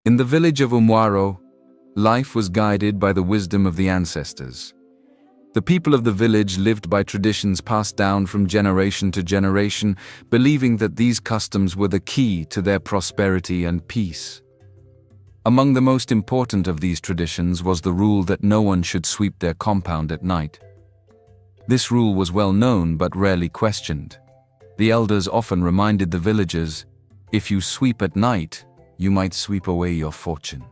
In the village of Umwaro, life was guided by the wisdom of the ancestors. The people of the village lived by traditions passed down from generation to generation, believing that these customs were the key to their prosperity and peace. Among the most important of these traditions was the rule that no one should sweep their compound at night. This rule was well known but rarely questioned. The elders often reminded the villagers, "If you sweep at night, you might sweep away your fortune."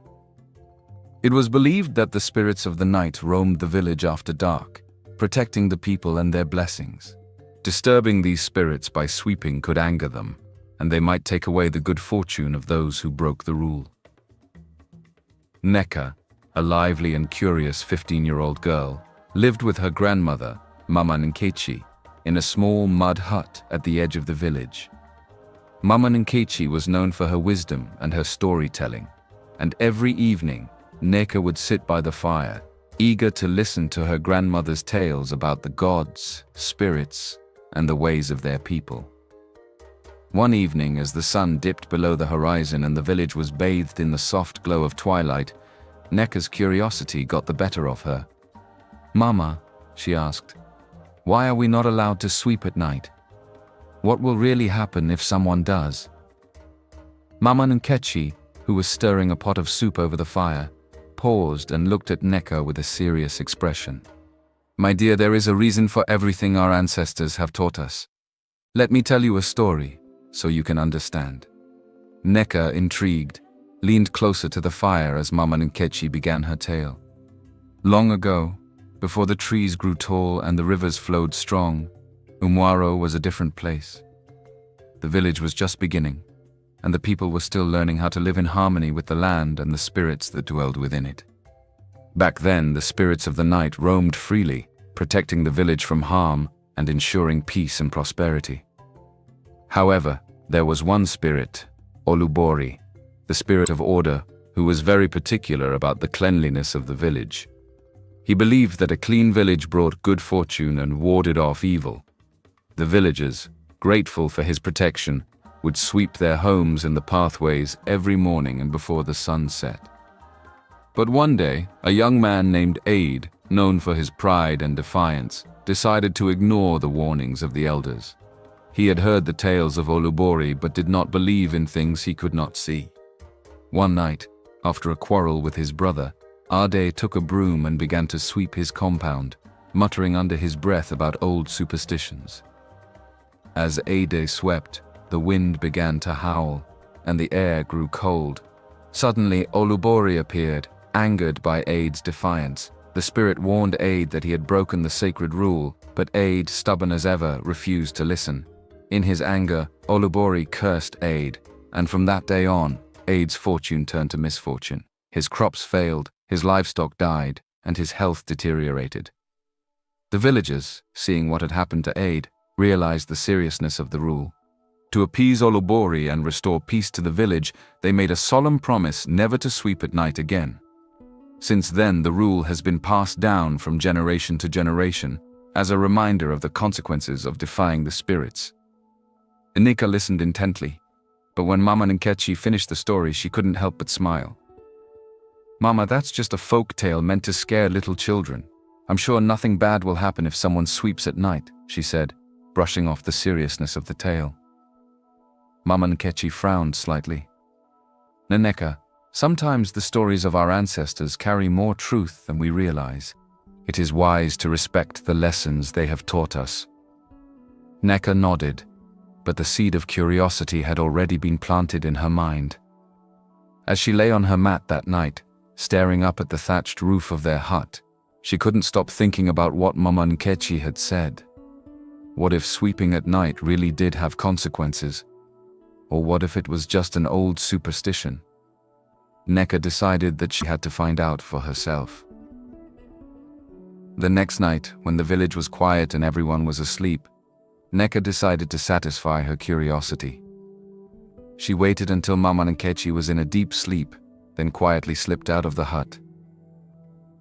It was believed that the spirits of the night roamed the village after dark, protecting the people and their blessings. Disturbing these spirits by sweeping could anger them, and they might take away the good fortune of those who broke the rule. Neka, a lively and curious 15-year-old girl, lived with her grandmother, Mama Nkechi, in a small mud hut at the edge of the village. Mama Nkechi was known for her wisdom and her storytelling, and every evening, Neka would sit by the fire, eager to listen to her grandmother's tales about the gods, spirits, and the ways of their people. One evening, as the sun dipped below the horizon and the village was bathed in the soft glow of twilight, Neka's curiosity got the better of her. "Mama," she asked, "why are we not allowed to sweep at night? What will really happen if someone does?" Mama Nkechi, who was stirring a pot of soup over the fire, paused and looked at Neka with a serious expression. "My dear, there is a reason for everything our ancestors have taught us. Let me tell you a story, so you can understand." Neka, intrigued, leaned closer to the fire as Mama Nkechi began her tale. Long ago, before the trees grew tall and the rivers flowed strong, Umwaro was a different place. The village was just beginning, and the people were still learning how to live in harmony with the land and the spirits that dwelled within it. Back then, the spirits of the night roamed freely, protecting the village from harm and ensuring peace and prosperity. However, there was one spirit, Olubori, the spirit of order, who was very particular about the cleanliness of the village. He believed that a clean village brought good fortune and warded off evil. The villagers, grateful for his protection, would sweep their homes and the pathways every morning and before the sun set. But one day, a young man named Aid, known for his pride and defiance, decided to ignore the warnings of the elders. He had heard the tales of Olubori but did not believe in things he could not see. One night, after a quarrel with his brother, Ade took a broom and began to sweep his compound, muttering under his breath about old superstitions. As Ade swept, the wind began to howl, and the air grew cold. Suddenly, Olubori appeared, angered by Ade's defiance. The spirit warned Ade that he had broken the sacred rule, but Ade, stubborn as ever, refused to listen. In his anger, Olubori cursed Ade, and from that day on, Ade's fortune turned to misfortune. His crops failed, his livestock died, and his health deteriorated. The villagers, seeing what had happened to Ade, realized the seriousness of the rule. To appease Olubori and restore peace to the village, they made a solemn promise never to sweep at night again. Since then, the rule has been passed down from generation to generation, as a reminder of the consequences of defying the spirits. Neka listened intently, but when Mama Nkechi finished the story, she couldn't help but smile. "Mama, that's just a folk tale meant to scare little children. I'm sure nothing bad will happen if someone sweeps at night," she said, brushing off the seriousness of the tale. Mama Nkechi frowned slightly. "Neka, sometimes the stories of our ancestors carry more truth than we realize. It is wise to respect the lessons they have taught us." Neka nodded, but the seed of curiosity had already been planted in her mind. As she lay on her mat that night, staring up at the thatched roof of their hut, she couldn't stop thinking about what Mama Nkechi had said. What if sweeping at night really did have consequences? Or what if it was just an old superstition? Neka decided that she had to find out for herself. The next night, when the village was quiet and everyone was asleep, Neka decided to satisfy her curiosity. She waited until Mama Nkechi was in a deep sleep, then quietly slipped out of the hut.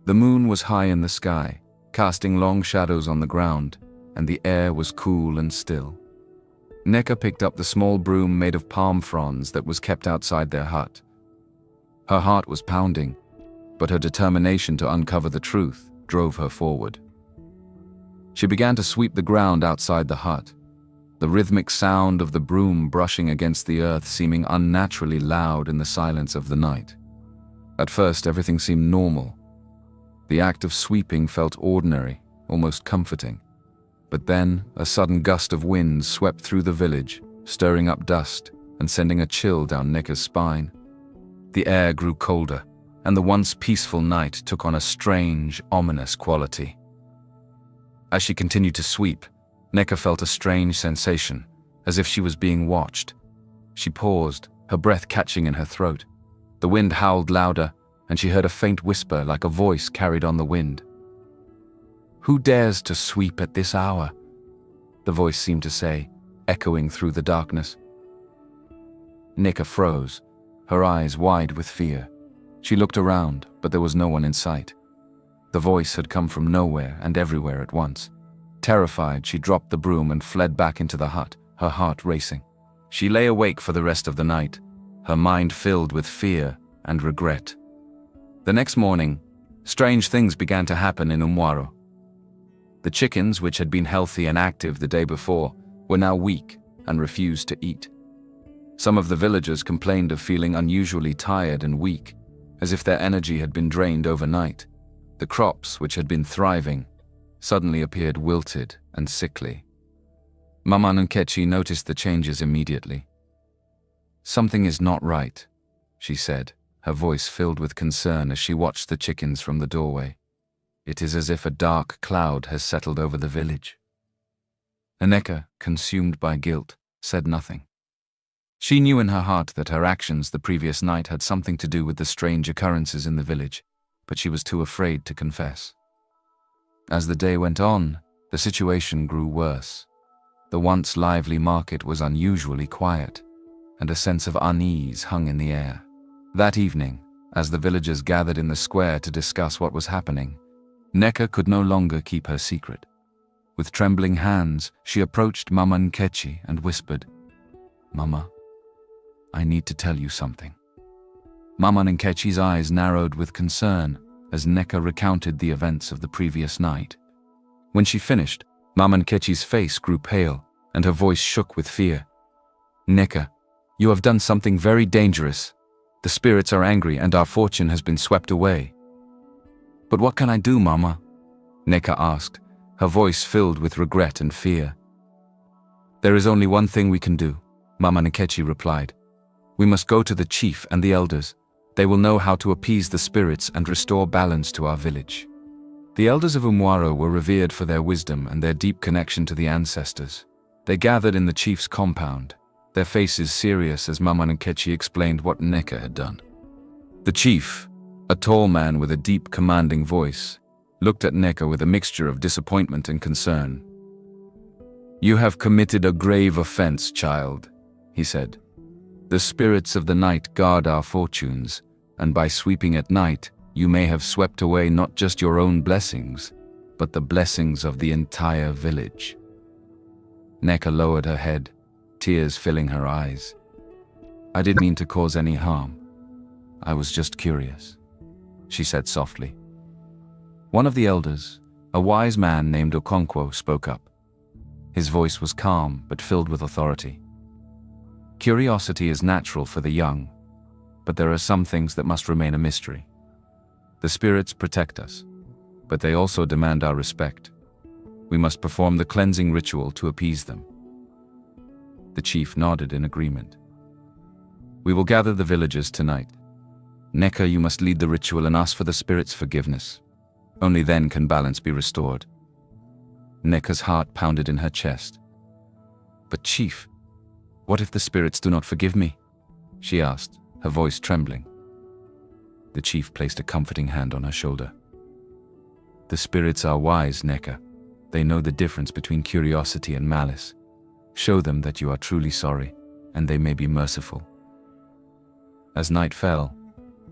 The moon was high in the sky, casting long shadows on the ground, and the air was cool and still. Neka picked up the small broom made of palm fronds that was kept outside their hut. Her heart was pounding, but her determination to uncover the truth drove her forward. She began to sweep the ground outside the hut, the rhythmic sound of the broom brushing against the earth seeming unnaturally loud in the silence of the night. At first, everything seemed normal. The act of sweeping felt ordinary, almost comforting. But then, a sudden gust of wind swept through the village, stirring up dust and sending a chill down Neka's spine. The air grew colder, and the once peaceful night took on a strange, ominous quality. As she continued to sweep, Neka felt a strange sensation, as if she was being watched. She paused, her breath catching in her throat. The wind howled louder, and she heard a faint whisper like a voice carried on the wind. "Who dares to sweep at this hour?" the voice seemed to say, echoing through the darkness. Neka froze, her eyes wide with fear. She looked around, but there was no one in sight. The voice had come from nowhere and everywhere at once. Terrified, she dropped the broom and fled back into the hut, her heart racing. She lay awake for the rest of the night, her mind filled with fear and regret. The next morning, strange things began to happen in Umwaro. The chickens, which had been healthy and active the day before, were now weak and refused to eat. Some of the villagers complained of feeling unusually tired and weak, as if their energy had been drained overnight. The crops, which had been thriving, suddenly appeared wilted and sickly. Mama Nkechi noticed the changes immediately. "Something is not right," she said, her voice filled with concern as she watched the chickens from the doorway. "It is as if a dark cloud has settled over the village." Neka, consumed by guilt, said nothing. She knew in her heart that her actions the previous night had something to do with the strange occurrences in the village, but she was too afraid to confess. As the day went on, the situation grew worse. The once lively market was unusually quiet, and a sense of unease hung in the air. That evening, as the villagers gathered in the square to discuss what was happening, Neka could no longer keep her secret. With trembling hands, she approached Mama Nkechi and whispered, "Mama, I need to tell you something." Mama Nkechi's eyes narrowed with concern as Neka recounted the events of the previous night. When she finished, Mama Nkechi's face grew pale and her voice shook with fear. "Neka, you have done something very dangerous. The spirits are angry and our fortune has been swept away." "But what can I do, Mama?" Neka asked, her voice filled with regret and fear. "There is only one thing we can do," Mama Nkechi replied. "We must go to the chief and the elders. They will know how to appease the spirits and restore balance to our village." The elders of Umwaro were revered for their wisdom and their deep connection to the ancestors. They gathered in the chief's compound, their faces serious as Mama Nkechi explained what Neka had done. The chief, a tall man with a deep, commanding voice, looked at Neka with a mixture of disappointment and concern. "You have committed a grave offense, child," he said. "The spirits of the night guard our fortunes, and by sweeping at night, you may have swept away not just your own blessings, but the blessings of the entire village." Neka lowered her head, tears filling her eyes. "I didn't mean to cause any harm. I was just curious," she said softly. One of the elders, a wise man named Okonkwo, spoke up. His voice was calm but filled with authority. "Curiosity is natural for the young, but there are some things that must remain a mystery. The spirits protect us, but they also demand our respect. We must perform the cleansing ritual to appease them." The chief nodded in agreement. "We will gather the villagers tonight. Neka, you must lead the ritual and ask for the spirits' forgiveness. Only then can balance be restored." Neka's heart pounded in her chest. "But chief, what if the spirits do not forgive me?" she asked, her voice trembling. The chief placed a comforting hand on her shoulder. "The spirits are wise, Neka. They know the difference between curiosity and malice. Show them that you are truly sorry, and they may be merciful." As night fell,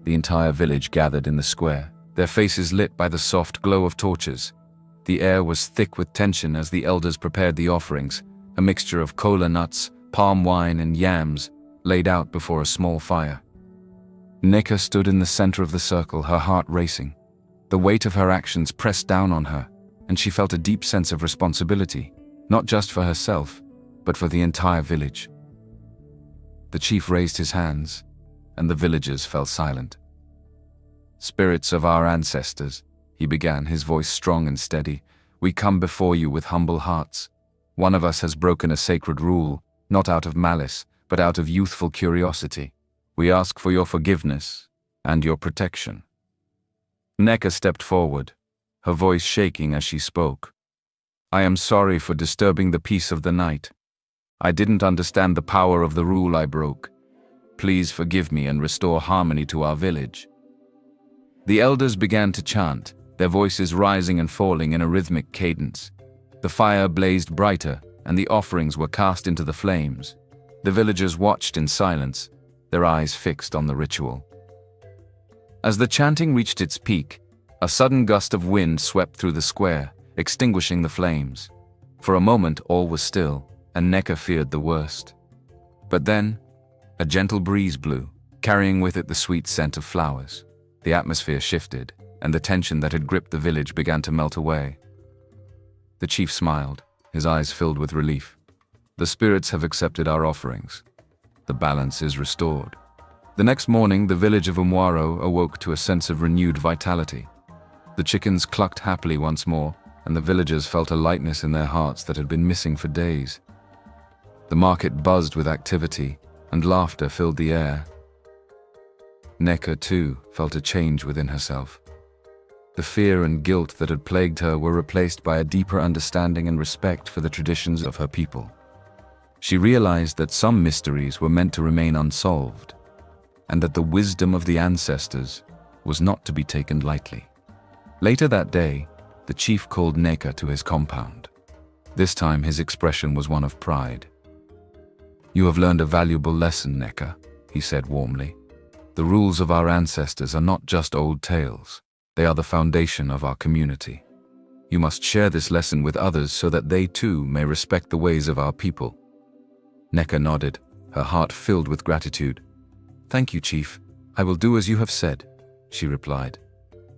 the entire village gathered in the square, their faces lit by the soft glow of torches. The air was thick with tension as the elders prepared the offerings, a mixture of kola nuts, palm wine, and yams, laid out before a small fire. Neka stood in the center of the circle, her heart racing. The weight of her actions pressed down on her, and she felt a deep sense of responsibility, not just for herself, but for the entire village. The chief raised his hands, and the villagers fell silent. "Spirits of our ancestors," he began, his voice strong and steady, "we come before you with humble hearts. One of us has broken a sacred rule, not out of malice, but out of youthful curiosity. We ask for your forgiveness and your protection." Neka stepped forward, her voice shaking as she spoke. "I am sorry for disturbing the peace of the night. I didn't understand the power of the rule I broke. Please forgive me and restore harmony to our village." The elders began to chant, their voices rising and falling in a rhythmic cadence. The fire blazed brighter, and the offerings were cast into the flames. The villagers watched in silence, their eyes fixed on the ritual. As the chanting reached its peak, a sudden gust of wind swept through the square, extinguishing the flames. For a moment all was still, and Neka feared the worst. But then, a gentle breeze blew, carrying with it the sweet scent of flowers. The atmosphere shifted, and the tension that had gripped the village began to melt away. The chief smiled, his eyes filled with relief. "The spirits have accepted our offerings. The balance is restored." The next morning, the village of Umwaro awoke to a sense of renewed vitality. The chickens clucked happily once more, and the villagers felt a lightness in their hearts that had been missing for days. The market buzzed with activity, and laughter filled the air. Neka, too, felt a change within herself. The fear and guilt that had plagued her were replaced by a deeper understanding and respect for the traditions of her people. She realized that some mysteries were meant to remain unsolved, and that the wisdom of the ancestors was not to be taken lightly. Later that day, the chief called Neka to his compound. This time his expression was one of pride. "You have learned a valuable lesson, Neka," he said warmly. "The rules of our ancestors are not just old tales. They are the foundation of our community. You must share this lesson with others so that they too may respect the ways of our people." Neka nodded, her heart filled with gratitude. "Thank you, Chief. I will do as you have said," she replied.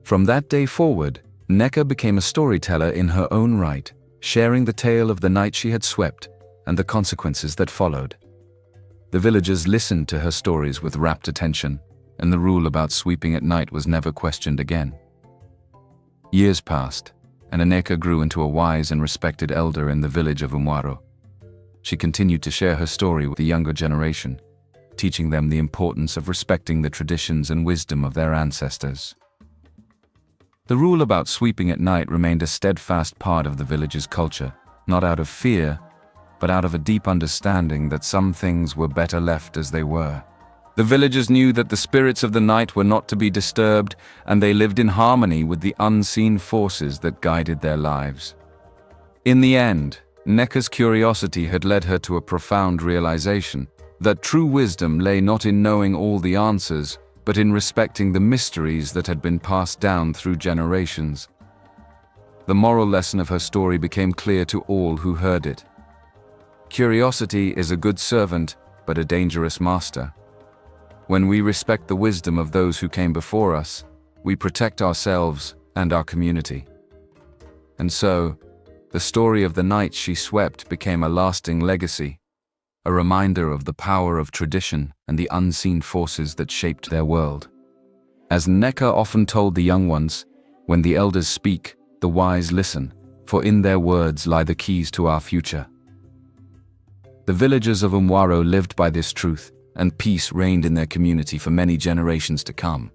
From that day forward, Neka became a storyteller in her own right, sharing the tale of the night she had swept and the consequences that followed. The villagers listened to her stories with rapt attention, and the rule about sweeping at night was never questioned again. Years passed, and Neka grew into a wise and respected elder in the village of Umwaro. She continued to share her story with the younger generation, teaching them the importance of respecting the traditions and wisdom of their ancestors. The rule about sweeping at night remained a steadfast part of the village's culture, not out of fear, but out of a deep understanding that some things were better left as they were. The villagers knew that the spirits of the night were not to be disturbed, and they lived in harmony with the unseen forces that guided their lives. In the end, Neka's curiosity had led her to a profound realization that true wisdom lay not in knowing all the answers, but in respecting the mysteries that had been passed down through generations. The moral lesson of her story became clear to all who heard it. Curiosity is a good servant, but a dangerous master. When we respect the wisdom of those who came before us, we protect ourselves and our community. And so, the story of the night she swept became a lasting legacy, a reminder of the power of tradition and the unseen forces that shaped their world. As Neka often told the young ones, when the elders speak, the wise listen, for in their words lie the keys to our future. The villagers of Umwaro lived by this truth, and peace reigned in their community for many generations to come.